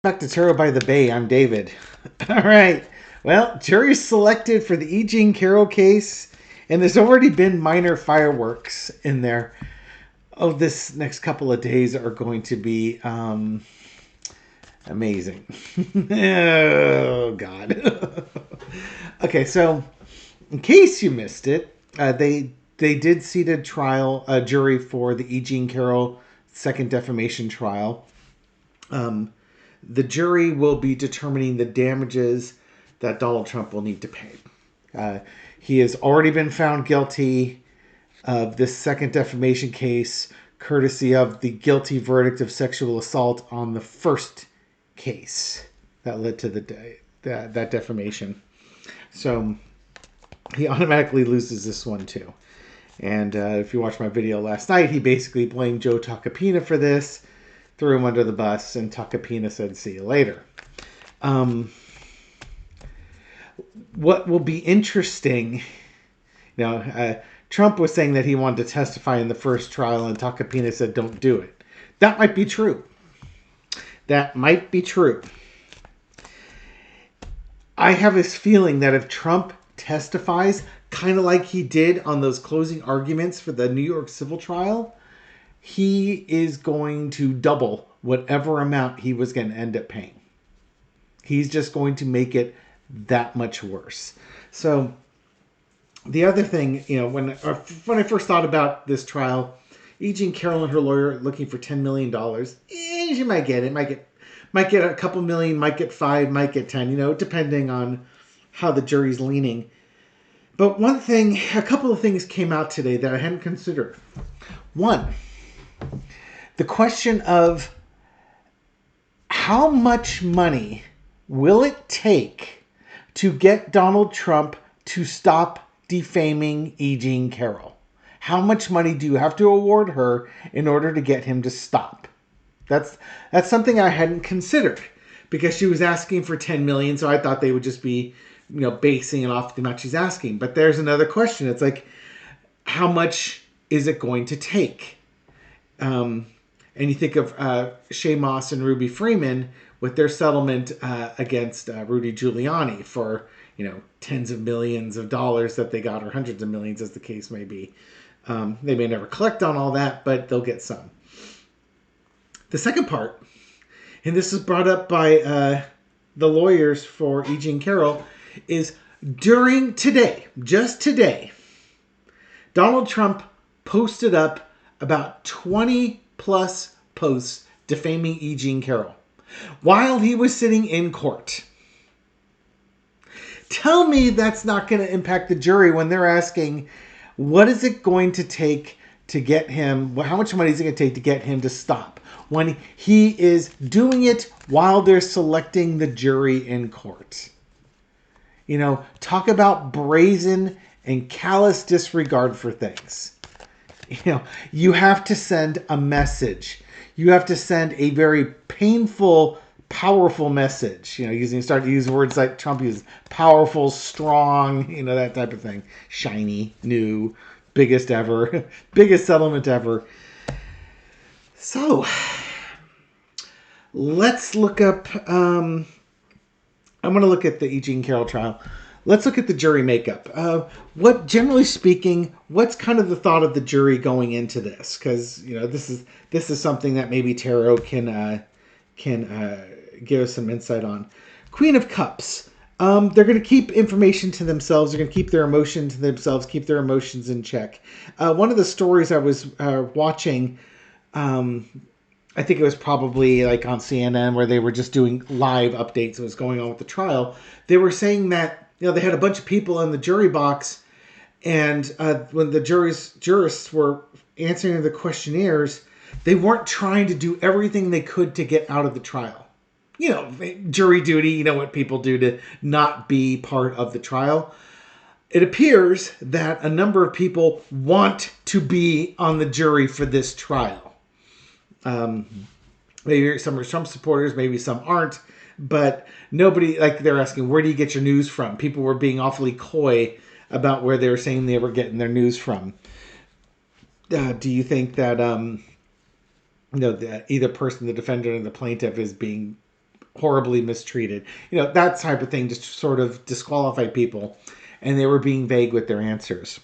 Back to Tarot by the Bay. I'm David. All right. Well, jury selected for the E Jean Carroll case, and there's already been minor fireworks in there. Oh, this next couple of days are going to be amazing. Oh God. Okay, so in case you missed it, they did seat a jury for the E Jean Carroll second defamation trial. The jury will be determining the damages that Donald Trump will need to pay. He has already been found guilty of this second defamation case, courtesy of the guilty verdict of sexual assault on the first case that led to that defamation. So he automatically loses this one too. And if you watched my video last night, he basically blamed Joe Tacopina for this, threw him under the bus, and Tacopina said, "See you later." What will be interesting, Trump was saying that he wanted to testify in the first trial, and Tacopina said, "Don't do it." That might be true. That might be true. I have this feeling that if Trump testifies, kind of like he did on those closing arguments for the New York civil trial, he is going to double whatever amount he was going to end up paying. He's just going to make it that much worse. So the other thing, when I first thought about this trial, E Jean Carroll and her lawyer looking for $10 million. She might get it. Might get a couple million, might get 5, might get 10, depending on how the jury's leaning. But a couple of things came out today that I hadn't considered. One, the question of how much money will it take to get Donald Trump to stop defaming E Jean Carroll? How much money do you have to award her in order to get him to stop? That's something I hadn't considered, because she was asking for 10 million, so I thought they would just be, basing it off the amount she's asking. But there's another question. It's like, how much is it going to take? And you think of Shay Moss and Ruby Freeman with their settlement against Rudy Giuliani for, tens of millions of dollars that they got, or hundreds of millions as the case may be. They may never collect on all that, but they'll get some. The second part, and this is brought up by the lawyers for E Jean Carroll, is just today, Donald Trump posted up about 20 plus posts defaming E Jean Carroll while he was sitting in court. Tell me that's not going to impact the jury when they're asking, what is it going to take to get him, how much money is it going to take to get him to stop, when he is doing it while they're selecting the jury in court? Talk about brazen and callous disregard for things. You have to send a message. You have to send a very painful, powerful message. Start to use words like Trump uses: powerful, strong, that type of thing. Shiny, new, biggest ever, biggest settlement ever. So let's look up. I'm going to look at the E Jean Carroll trial. Let's look at the jury makeup. Generally speaking, what's kind of the thought of the jury going into this? Because this is something that maybe Tarot can give us some insight on. Queen of Cups. They're going to keep information to themselves. They're going to keep their emotion to themselves. Keep their emotions in check. One of the stories I was watching, I think it was probably like on CNN, where they were just doing live updates of what's going on with the trial. They were saying that they had a bunch of people in the jury box, and when the jurists were answering the questionnaires, they weren't trying to do everything they could to get out of the trial. Jury duty, what people do to not be part of the trial. It appears that a number of people want to be on the jury for this trial. Maybe some are Trump supporters, maybe some aren't, but nobody, they're asking, where do you get your news from? People were being awfully coy about where they were saying they were getting their news from. Do you think that, that either person, the defendant or the plaintiff, is being horribly mistreated. That type of thing, just sort of disqualify people. And they were being vague with their answers.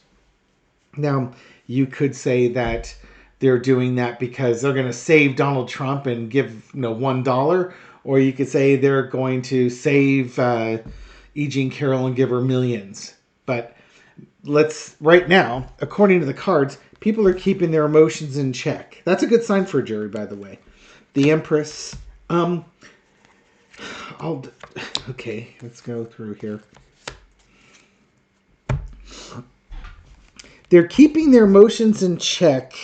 Now, you could say that they're doing that because they're going to save Donald Trump and give $1, or you could say they're going to save E Jean Carroll and give her millions. But right now, according to the cards, people are keeping their emotions in check. That's a good sign for a jury, by the way. The Empress. Okay, let's go through here. They're keeping their emotions in check,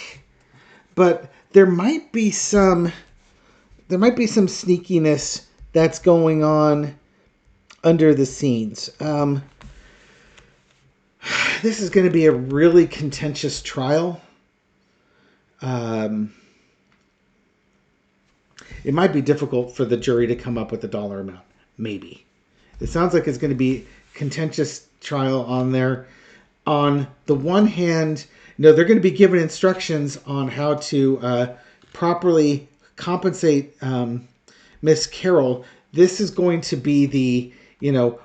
but there might be some sneakiness that's going on under the scenes. This is going to be a really contentious trial. It might be difficult for the jury to come up with a dollar amount. Maybe. It sounds like it's going to be a contentious trial on there. On the one hand, they're going to be given instructions on how to properly compensate Miss Carroll. This is going to be the,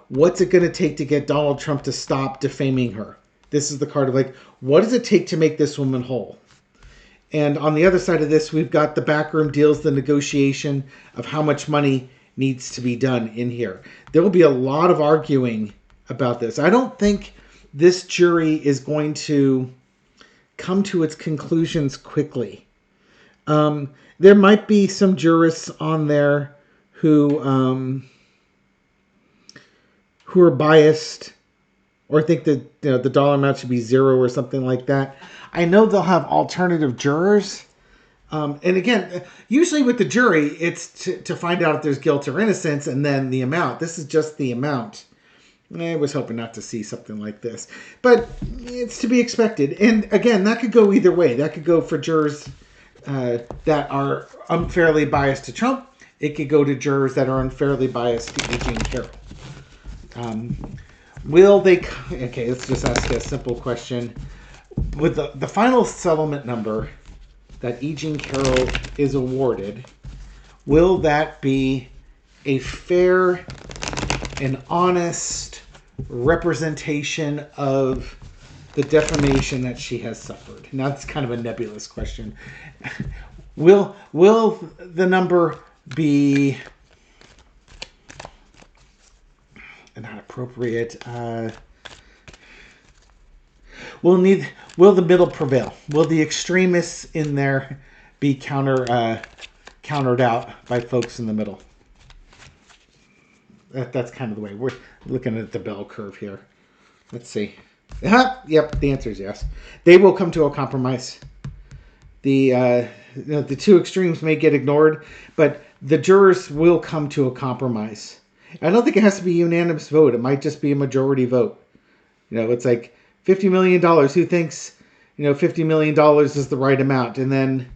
what's it going to take to get Donald Trump to stop defaming her? This is the card of what does it take to make this woman whole? And on the other side of this, we've got the backroom deals, the negotiation of how much money needs to be done in here. There will be a lot of arguing about this. I don't think this jury is going to come to its conclusions quickly. There might be some jurists on there who are biased or think that the dollar amount should be 0 or something like that. I know they'll have alternative jurors. And again, usually with the jury, it's to find out if there's guilt or innocence and then the amount. This is just the amount. I was hoping not to see something like this. But it's to be expected. And again, that could go either way. That could go for jurors that are unfairly biased to Trump. It could go to jurors that are unfairly biased to E Jean Carroll. Will they... Okay, let's just ask a simple question. With the final settlement number that E Jean Carroll is awarded, will that be a fair and honest representation of the defamation that she has suffered? Now, it's kind of a nebulous question. Will the number be not appropriate? Will the middle prevail? Will the extremists in there be countered out by folks in the middle? That's kind of the way we're looking at the bell curve here. Let's see. Yep, the answer is yes. They will come to a compromise. The two extremes may get ignored, but the jurors will come to a compromise. I don't think it has to be a unanimous vote. It might just be a majority vote. It's like $50 million. Who thinks, $50 million is the right amount? And then,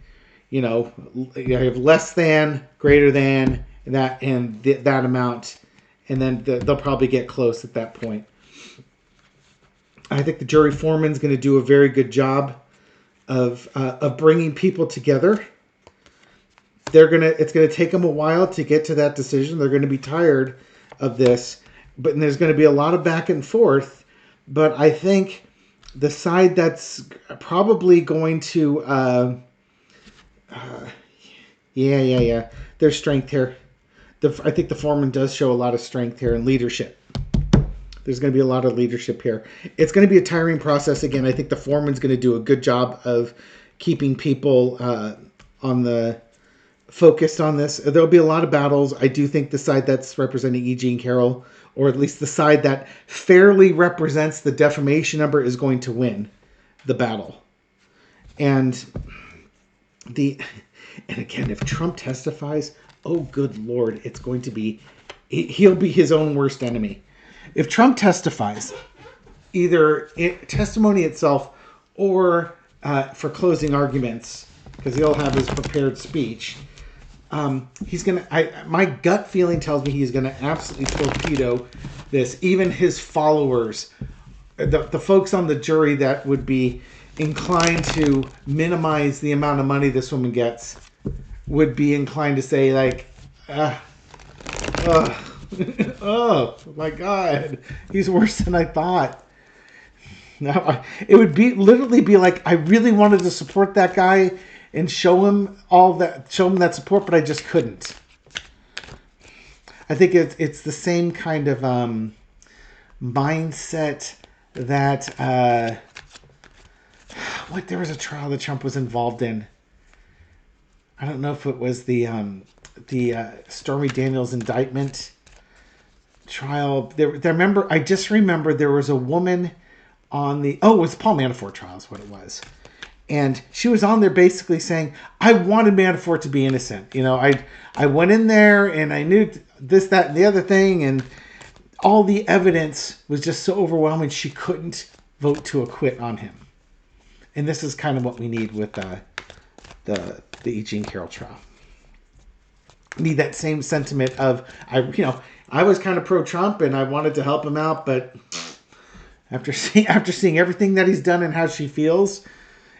you have less than, greater than that, and that amount. And then they'll probably get close at that point. I think the jury foreman's going to do a very good job of bringing people together. It's going to take them a while to get to that decision. They're going to be tired of this, but there's going to be a lot of back and forth. But I think the side that's probably going to, there's strength here. I think the foreman does show a lot of strength here and leadership. There's going to be a lot of leadership here. It's going to be a tiring process. Again, I think the foreman's going to do a good job of keeping people focused on this. There'll be a lot of battles. I do think the side that's representing E Jean Carroll, or at least the side that fairly represents the defamation number, is going to win the battle. And again, if Trump testifies, oh good Lord, it's going to be, he'll be his own worst enemy. If Trump testifies, either testimony itself or for closing arguments, because he'll have his prepared speech, he's going to, my gut feeling tells me he's going to absolutely torpedo this. Even his followers, the folks on the jury that would be inclined to minimize the amount of money this woman gets, would be inclined to say, Oh my God, he's worse than I thought. Now, it would be literally be like I really wanted to support that guy and show him that support, but I just couldn't. I think it's the same kind of mindset that there was a trial that Trump was involved in. I don't know if it was the Stormy Daniels indictment trial. I just remember there was a woman on it was Paul Manafort trial is what it was. And she was on there basically saying, I wanted Manafort to be innocent. I went in there and I knew this, that, and the other thing. And all the evidence was just so overwhelming, she couldn't vote to acquit on him. And this is kind of what we need with the E Jean Carroll trial. We need that same sentiment of, I was kind of pro-Trump and I wanted to help him out, but after seeing everything that he's done and how she feels,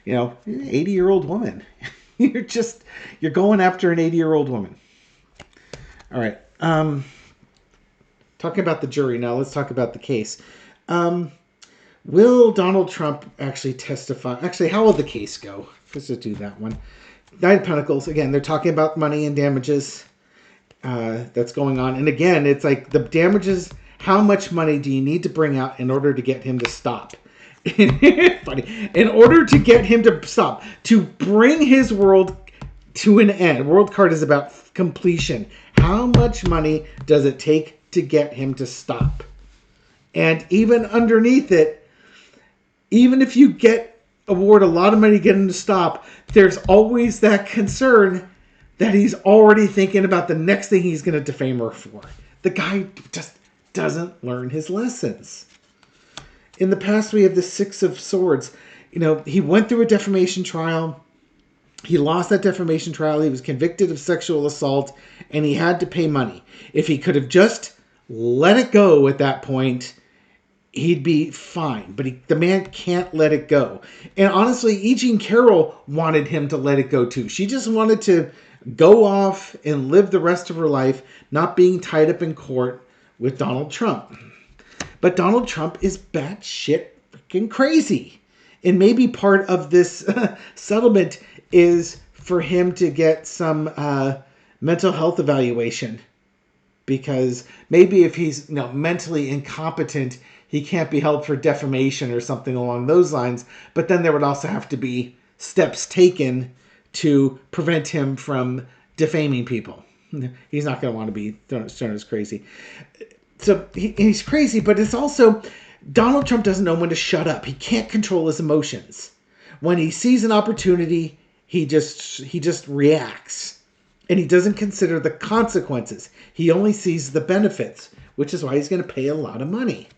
80-year-old woman. You're going after an 80-year-old woman. All right. Talking about the jury now, let's talk about the case. Will Donald Trump actually testify? Actually, how will the case go? Let's just do that one. Nine of Pentacles. Again, they're talking about money and damages that's going on. And again, it's like the damages, how much money do you need to bring out in order to get him to stop? Funny. In order to get him to stop, to bring his world to an end. World card is about completion. How much money does it take to get him to stop? And even underneath it, even if you award a lot of money to get him to stop, there's always that concern that he's already thinking about the next thing he's going to defame her for. The guy just doesn't learn his lessons. In the past, we have the Six of Swords. He went through a defamation trial. He lost that defamation trial. He was convicted of sexual assault, and he had to pay money. If he could have just let it go at that point, he'd be fine. But the man can't let it go. And honestly, E Jean Carroll wanted him to let it go too. She just wanted to go off and live the rest of her life not being tied up in court with Donald Trump. But Donald Trump is batshit freaking crazy. And maybe part of this settlement is for him to get some mental health evaluation. Because maybe if he's mentally incompetent, he can't be held for defamation or something along those lines. But then there would also have to be steps taken to prevent him from defaming people. He's not going to want to be thrown as crazy. So he's crazy, but it's also Donald Trump doesn't know when to shut up. He can't control his emotions. When he sees an opportunity, he just reacts. And he doesn't consider the consequences. He only sees the benefits, which is why he's going to pay a lot of money.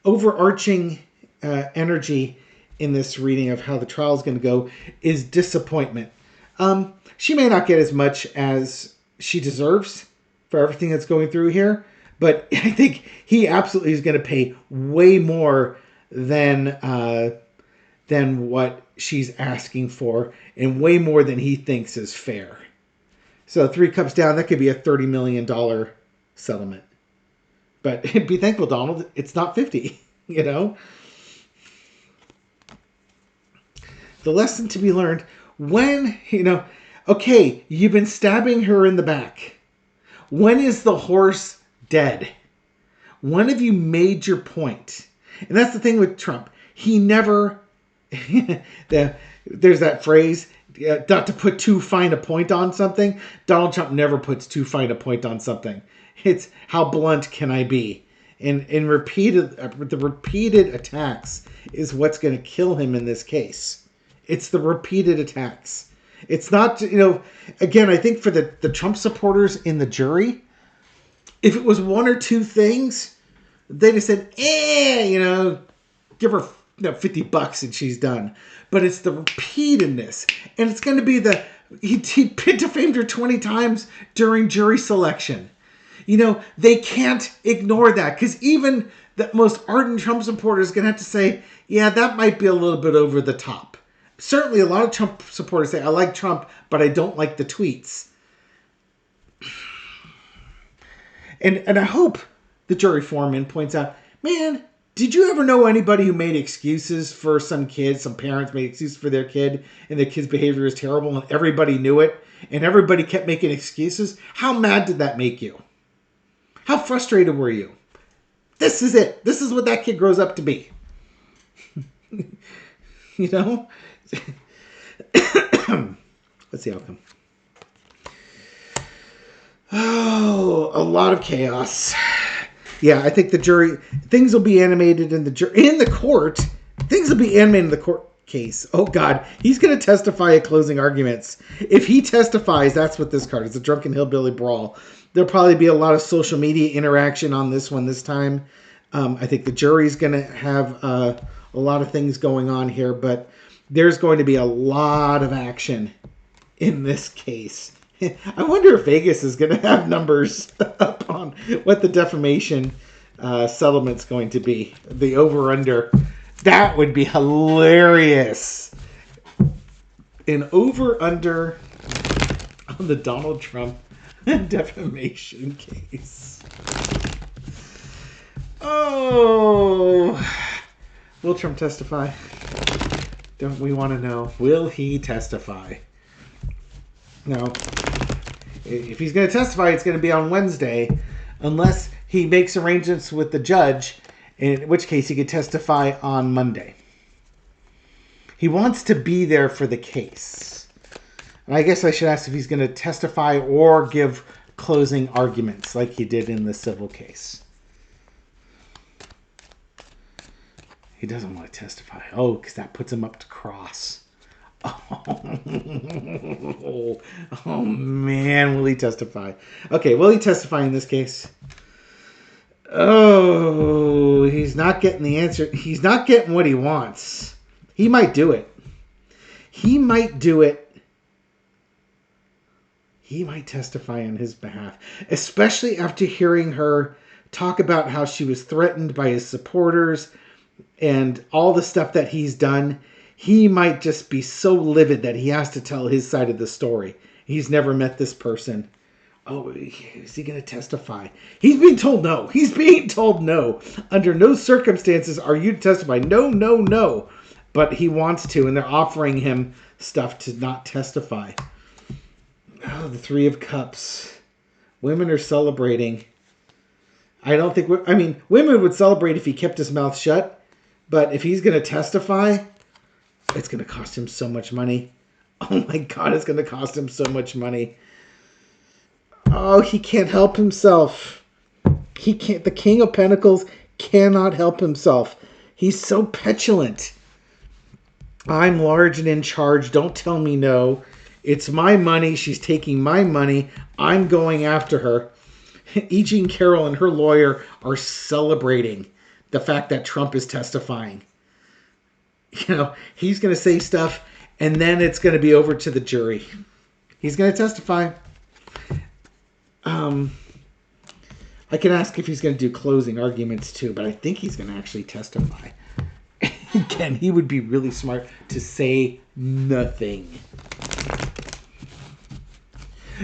Overarching energy in this reading of how the trial is going to go is disappointment. She may not get as much as she deserves for everything that's going through here, but I think he absolutely is going to pay way more than what she's asking for, and way more than he thinks is fair. So 3 cups down, that could be a $30 million settlement. But be thankful, Donald, it's not 50, The lesson to be learned, when, okay, you've been stabbing her in the back. When is the horse dead? When have you made your point? And that's the thing with Trump. He never, there's that phrase, not to put too fine a point on something. Donald Trump never puts too fine a point on something. It's how blunt can I be? And the repeated attacks is what's going to kill him in this case. It's the repeated attacks. It's not, again, I think for the Trump supporters in the jury, if it was one or two things, they'd have said, give her $50 and she's done. But it's the repeatedness. And it's going to be he defamed her 20 times during jury selection. They can't ignore that, because even the most ardent Trump supporters are going to have to say, yeah, that might be a little bit over the top. Certainly a lot of Trump supporters say, I like Trump, but I don't like the tweets. And I hope the jury foreman points out, man, did you ever know anybody who made excuses for some kids? Some parents made excuses for their kid, and their kid's behavior is terrible, and everybody knew it, and everybody kept making excuses? How mad did that make you? How frustrated were you? This is it. This is what that kid grows up to be. You know? Let's see how come. Oh, a lot of chaos. Yeah, I think the jury, things will be animated in the court. Things will be animated in the court case. Oh God, he's going to testify at closing arguments. If he testifies, that's what this card is, a drunken hillbilly brawl. There'll probably be a lot of social media interaction on this one this time. I think the jury's going to have a lot of things going on here, but there's going to be a lot of action in this case. I wonder if Vegas is going to have numbers up on what the defamation settlement's going to be. The over-under. That would be hilarious. An over-under on the Donald Trump defamation case. Oh. Will Trump testify? Don't we want to know? Will he testify? No. If he's going to testify, it's going to be on Wednesday, unless he makes arrangements with the judge, in which case he could testify on Monday. He wants to be there for the case. And I guess I should ask if he's going to testify or give closing arguments like he did in the civil case. He doesn't want to testify. Oh, because that puts him up to cross. Oh man, will he testify? Okay, will he testify in this case? Oh, he's not getting the answer. He's not getting what he wants. He might do it. He might do it. He might testify on his behalf, especially after hearing her talk about how she was threatened by his supporters and all the stuff that he's done. He might just be so livid that he has to tell his side of the story. He's never met this person. Oh, is he going to testify? He's being told no. He's being told no. Under no circumstances are you to testify. No, no, no. But he wants to, and they're offering him stuff to not testify. Oh, the Three of Cups. Women are celebrating. I don't think... women would celebrate if he kept his mouth shut. But if he's going to testify... it's going to cost him so much money. Oh my God, it's going to cost him so much money. Oh, he can't help himself. He can't. The King of Pentacles cannot help himself. He's so petulant. I'm large and in charge. Don't tell me no. It's my money. She's taking my money. I'm going after her. E Jean Carroll and her lawyer are celebrating the fact that Trump is testifying. You know, he's going to say stuff, and then it's going to be over to the jury. He's going to testify. I can ask if he's going to do closing arguments too, but I think he's going to actually testify. Again, he would be really smart to say nothing.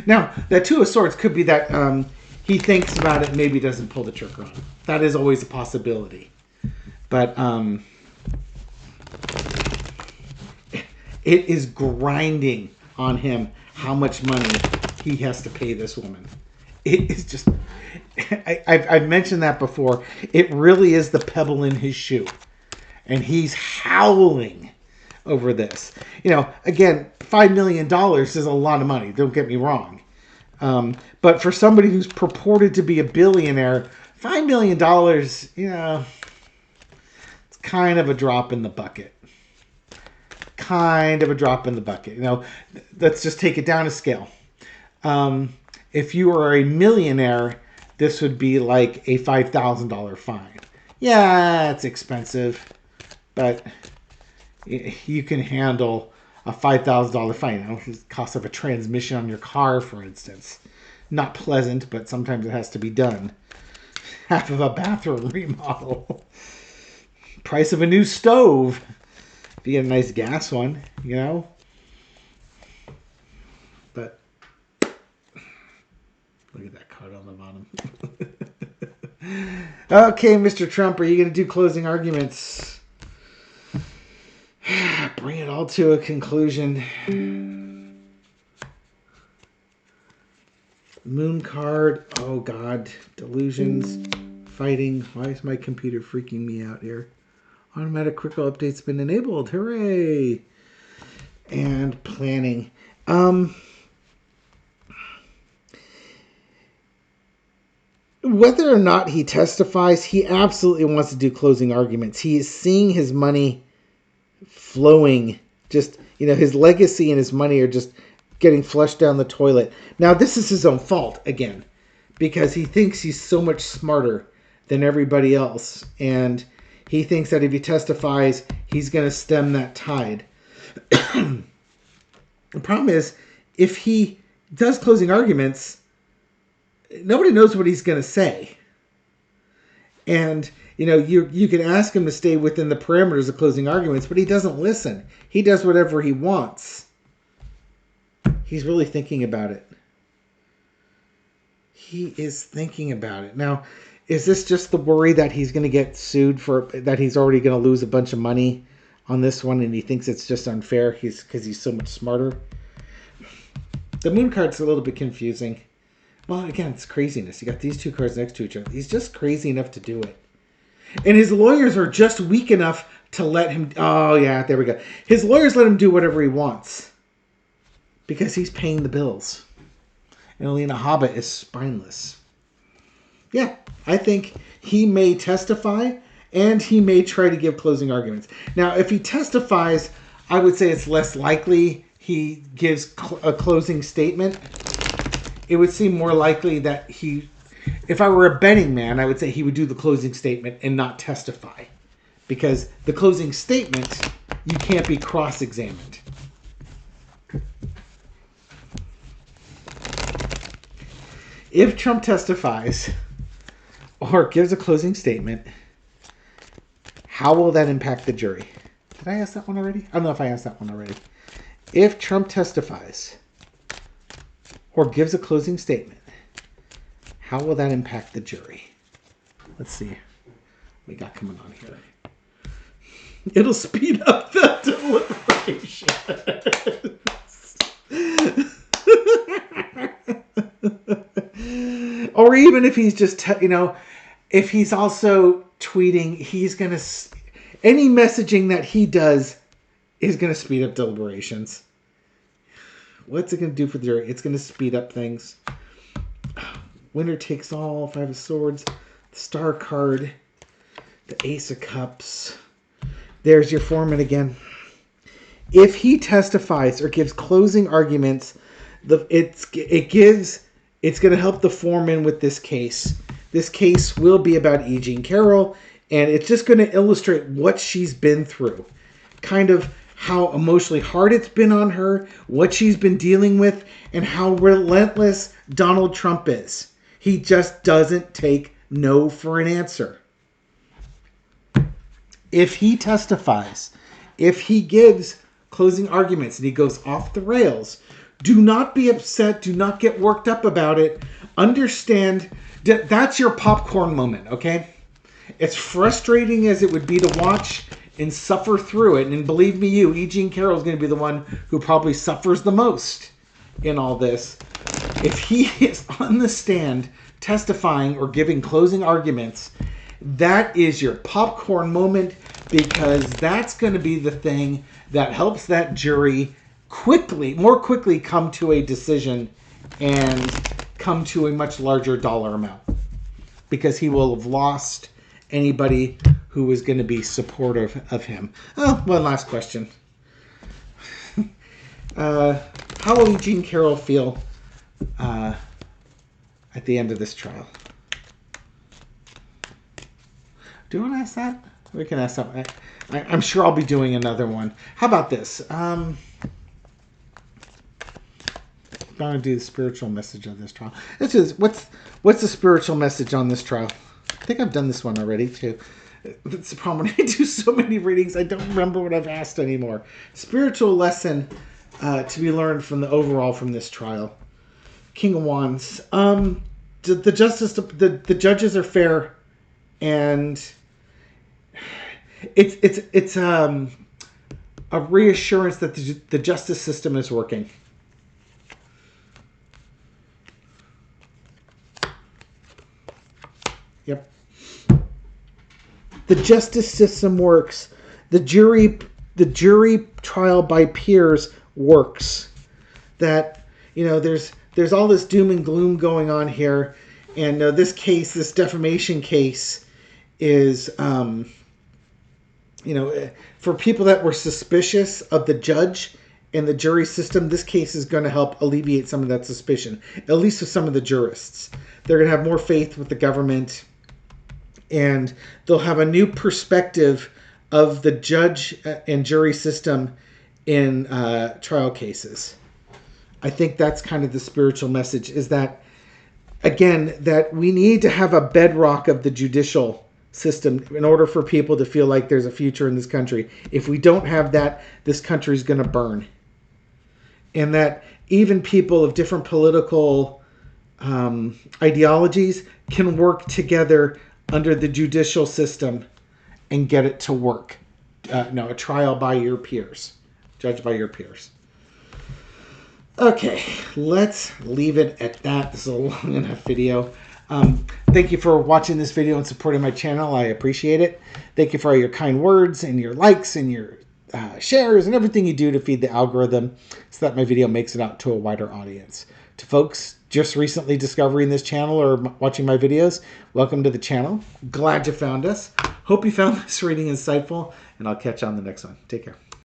Now, that Two of Swords could be that he thinks about it and maybe doesn't pull the trigger on it. That is always a possibility. But it is grinding on him how much money he has to pay this woman. It is just... I've mentioned that before. It really is the pebble in his shoe. And he's howling over this. You know, again, $5 million is a lot of money. Don't get me wrong. But for somebody who's purported to be a billionaire, $5 million, you know, it's kind of a drop in the bucket. Kind of a drop in the bucket. You know, let's just take it down a scale. If you were a millionaire, this would be like a $5,000 fine. Yeah, it's expensive, but you can handle a $5,000 fine. You know, the cost of a transmission on your car, for instance. Not pleasant, but sometimes it has to be done. Half of a bathroom remodel. Price of a new stove. If you get a nice gas one, you know. But Look at that card on the bottom. Okay, Mr. Trump, are you going to do closing arguments? Bring it all to a conclusion. Moon card. Oh, God. Delusions. Fighting. Why is my computer freaking me out here? Automatic critical update's been enabled. Hooray. And planning. Whether or not he testifies, he absolutely wants to do closing arguments. He is seeing his money flowing. Just, his legacy and his money are just getting flushed down the toilet. Now, this is his own fault, again, because he thinks he's so much smarter than everybody else. And he thinks that if he testifies, he's going to stem that tide. The problem is, if he does closing arguments, nobody knows what he's going to say. And, you can ask him to stay within the parameters of closing arguments, but he doesn't listen. He does whatever he wants. He's really thinking about it. He is thinking about it. Now, is this just the worry that he's going to get sued that he's already going to lose a bunch of money on this one and he thinks it's just unfair because he's so much smarter? The moon card's a little bit confusing. Well, again, it's craziness. You got these two cards next to each other. He's just crazy enough to do it. And his lawyers are just weak enough to let him... Oh, yeah, there we go. His lawyers let him do whatever he wants. Because he's paying the bills. And Alina Hobbit is spineless. Yeah, I think he may testify and he may try to give closing arguments. Now, if he testifies, I would say it's less likely he gives a closing statement. It would seem more likely that if I were a betting man, I would say he would do the closing statement and not testify. Because the closing statement, you can't be cross-examined. If Trump testifies or gives a closing statement, how will that impact the jury? Did I ask that one already? I don't know if I asked that one already. If Trump testifies or gives a closing statement, how will that impact the jury? Let's see what we got coming on here. It'll speed up the deliberation. Or even if he's just, if he's also tweeting, he's going to, any messaging that he does is going to speed up deliberations. What's it going to do for the jury? It's going to speed up things. Winner takes all, 5 of swords, the star card, the ace of cups. There's your foreman again. If he testifies or gives closing arguments, it's going to help the foreman with this case. This case will be about E Jean Carroll, and it's just going to illustrate what she's been through. Kind of how emotionally hard it's been on her, what she's been dealing with, and how relentless Donald Trump is. He just doesn't take no for an answer. If he testifies, if he gives closing arguments and he goes off the rails, do not be upset. Do not get worked up about it. Understand that that's your popcorn moment, okay? As frustrating as it would be to watch and suffer through it, and believe me, E Jean Carroll is going to be the one who probably suffers the most in all this. If he is on the stand testifying or giving closing arguments, that is your popcorn moment, because that's going to be the thing that helps that jury more quickly come to a decision and come to a much larger dollar amount, because he will have lost anybody who was going to be supportive of him. Oh, one last question. How will E Jean Carroll feel at the end of this trial? Do you want to ask that? We can ask that. I'm sure I'll be doing another one. How about this? I'm going to do the spiritual message of this trial. This is what's the spiritual message on this trial? I think I've done this one already too. That's the problem. When I do so many readings, I don't remember what I've asked anymore. Spiritual lesson to be learned from this trial. King of Wands. The judges are fair, and it's a reassurance that the justice system is working. Yep. The justice system works. The jury trial by peers works. That, there's all this doom and gloom going on here, and this defamation case is for people that were suspicious of the judge and the jury system. This case is going to help alleviate some of that suspicion, at least with some of the jurists. They're going to have more faith with the government, and they'll have a new perspective of the judge and jury system in trial cases. I think that's kind of the spiritual message, is that, again, that we need to have a bedrock of the judicial system in order for people to feel like there's a future in this country. If we don't have that, this country is going to burn. And that even people of different political ideologies can work together under the judicial system and get it to work. A trial by your peers. Judged by your peers. Okay, let's leave it at that. This is a long enough video. Thank you for watching this video and supporting my channel. I appreciate it. Thank you for all your kind words and your likes and your shares and everything you do to feed the algorithm so that my video makes it out to a wider audience. To folks just recently discovering this channel or watching my videos, welcome to the channel. Glad you found us. Hope you found this reading insightful, and I'll catch you on the next one. Take care.